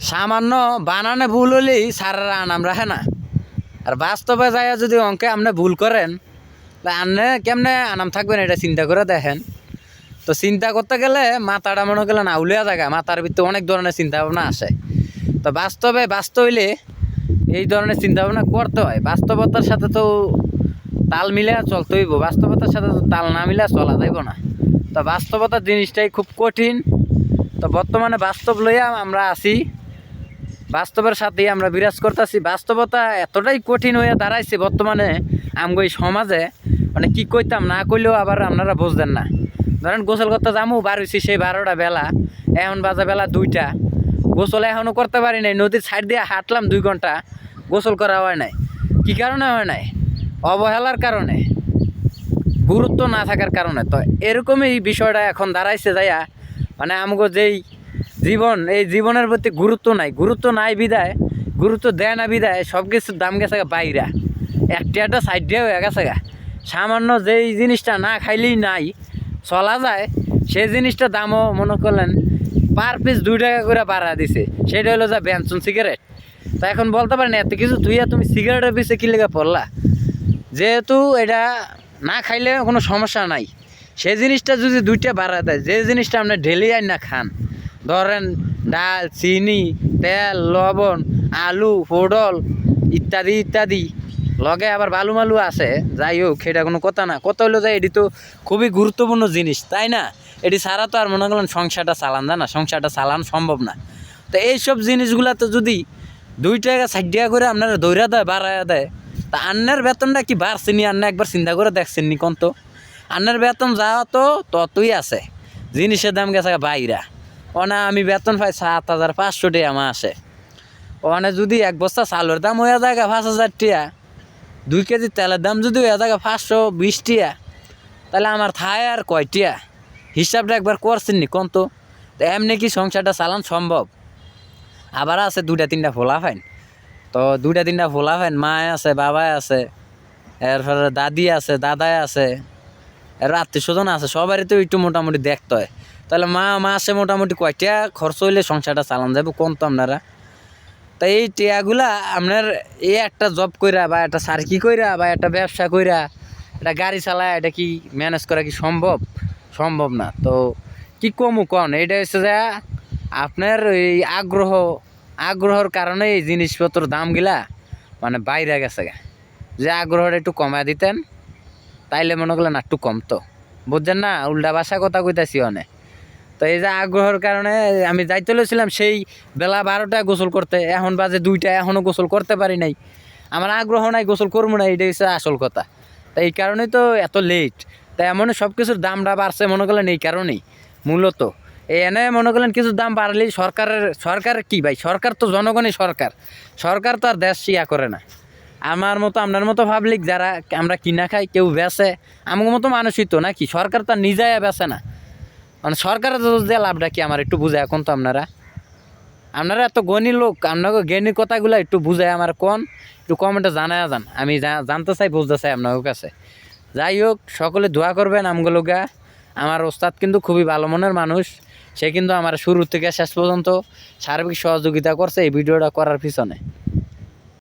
সামান্য বানানে ভুল হলেই সারারা আনাম রাখে না। আর বাস্তবে যায় যদি অঙ্কে আপনি ভুল করেন আনে কেমনে আনাম থাকবেন এটা চিন্তা করে দেখেন। তো চিন্তা করতে গেলে মাথাটা মনে গেলে না উলিয়া জায়গা, মাথার ভিতরে অনেক ধরনের চিন্তা ভাবনা আসে। তো বাস্তবে বাস্তব হইলে এই ধরনের চিন্তা ভাবনা করতে হয়। বাস্তবতার সাথে তো তাল মিলে চলতে হইব, বাস্তবতার সাথে তো তাল না মিলে চলা যাইব না। তো বাস্তবতার জিনিসটাই খুব কঠিন। তো বর্তমানে বাস্তব লইয়া আমরা আছি, বাস্তবের সাথেই আমরা বিরাজ করতেছি। বাস্তবতা এতটাই কঠিন হয়ে দাঁড়াইছে বর্তমানে আমগো এই সমাজে, মানে কি কইতাম না কইলেও আবার আপনারা বুঝতেন না। ধরেন গোসল করতে যামু বার হইছি সেই 12টা বেলা, এখন বাজে বেলা 2টা, গোসল এখনও করতে পারি নাই। নদীর সাইড দিয়ে হাঁটলাম 2 ঘন্টা, গোসল করা হয় নাই। কি কারণে হয় নাই? অবহেলার কারণে, গুরুত্ব না থাকার কারণে। তো এরকমই বিষয়টা এখন দাঁড়াইছে যাইয়া, মানে আমগো যেই জীবন, এই জীবনের প্রতি গুরুত্ব নাই বিদায়, গুরুত্ব দেয় না বিদায় সব কিছুর দাম গেছে বাইরা, একটা সাইড দিয়ে হয়ে গেছে গা। সামান্য যেই জিনিসটা না খাইলেই নাই চলা যায়, সেই জিনিসটার দামও মনে করলেন পার পিস 2 টাকা করে বাড়া দিছে। সেটা হলো যা বেনসন সিগারেট। তো এখন বলতে পারেন এত কিছু ধুইয়া তুমি সিগারেটের পিছে কি লেগে পড়লা? যেহেতু এটা না খাইলে কোনো সমস্যা নাই, সেই জিনিসটা যদি 2টা বাড়া দেয়, যে জিনিসটা আপনি ডেলি আইন না খান, ধরেন ডাল, চিনি, তেল, লবণ, আলু, পটল ইত্যাদি ইত্যাদি, লগে আবার বালু মালু আছে, যাই হোক সেটা কোনো কথা না। কথা হলো যে এটি তো খুবই গুরুত্বপূর্ণ জিনিস, তাই না? এটি ছাড়া তো আর মনে করলেন সংসারটা চালান যায় না, সংসারটা চালান সম্ভব না। তো এইসব জিনিসগুলা তো যদি 2 টাকা 60 টাকা করে আপনারা দৌড়া দেয়, বাড়াইয়া দেয়, তা আন্নার বেতনটা কি বাড়ছে নি? আন্না একবার চিন্তা করে দেখছেন নি কোন? তো আন্নার বেতন যা তো ততই আছে, জিনিসের দাম গেছে বাইরা। ওনা আমি বেতন পাই 7,500 টাকা মাসে। ওখানে যদি 1 বস্তা চালের দাম হয়ে যায় 5,000 টাকা, 2 কেজি তেলের দাম যদি হয়ে যায় 520 টাকা, তাহলে আমার থায় আর কয় টাকা? হিসাবটা একবার করছেন নি কোন? তো এমনি কি সংসারটা চালান সম্ভব? আবার আছে 2-3টা ফোলা ফাইন। তো 2-3টা ফোলা ফাইন, মায় আছে, বাবাই আছে, এরপরে দাদি আছে, দাদাই আছে, এর আত্মীয় স্বজন আছে, সবারই তো একটু মোটামুটি দেখতে হয়। তাহলে মাসে মোটামুটি কয়টা খরচ হইলে সংসারটা চালান যাবে কোন? তো আপনারা তো এই টিয়াগুলা আপনার এই একটা জব কইরা বা একটা সার্কি কইরা বা একটা ব্যবসা কইরা একটা গাড়ি চালায় এটা কি ম্যানেজ করা কি সম্ভব? সম্ভব না। তো কি কমু কন? এটা হচ্ছে যে আপনার এই আগ্রহর কারণে এই জিনিসপত্র দামগুলা মানে বাইরে গেছে। যে আগ্রহটা একটু কমায় দিতেন তাইলে মনে করলেন একটু কমতো, বুঝছেন না? উল্টা ভাষা কথা কইতাছি অনেক। তো এই যে আগ্রহের কারণে আমি যাইতে চলেছিলাম সেই বেলা 12টায় গোসল করতে, এখন বাজে 2টা, এখনও গোসল করতে পারি নাই। আমার আগ্রহ নাই, গোসল করবো না, এটাই হচ্ছে আসল কথা। তো এই কারণেই তো এত লেট। তাই এমন সব কিছুর দামটা বাড়ছে মনে করলেন এই কারণেই মূলত। এনে মনে করলেন কিছুর দাম বাড়লেই সরকার কি ভাই? সরকার তো জনগণই সরকার তো আর দেশ ইয়া করে না। আমার মতো আপনার মতো পাবলিক যারা আমরা কিনা খাই, কেউ বেচে, আমার মতো মানুষই তো নাকি? সরকার তো আর নিজেই বেচে না, মানে সরকারের যে লাভটা কি আমার একটু বুঝায় এখন? তো আপনারা এত জ্ঞানী লোক, আপনাকে জ্ঞানীর কথাগুলো একটু বুঝায় আমার কোন, একটু কমেন্টে জানায় যান, আমি জানতে চাই, বুঝতে চাই আপনার কাছে। যাই হোক, সকলে দোয়া করবেন আমগুলোগা। আমার ওস্তাদ কিন্তু খুবই ভালো মনের মানুষ, সে কিন্তু আমার শুরু থেকে শেষ পর্যন্ত সার্বিক সহযোগিতা করছে এই ভিডিওটা করার পিছনে।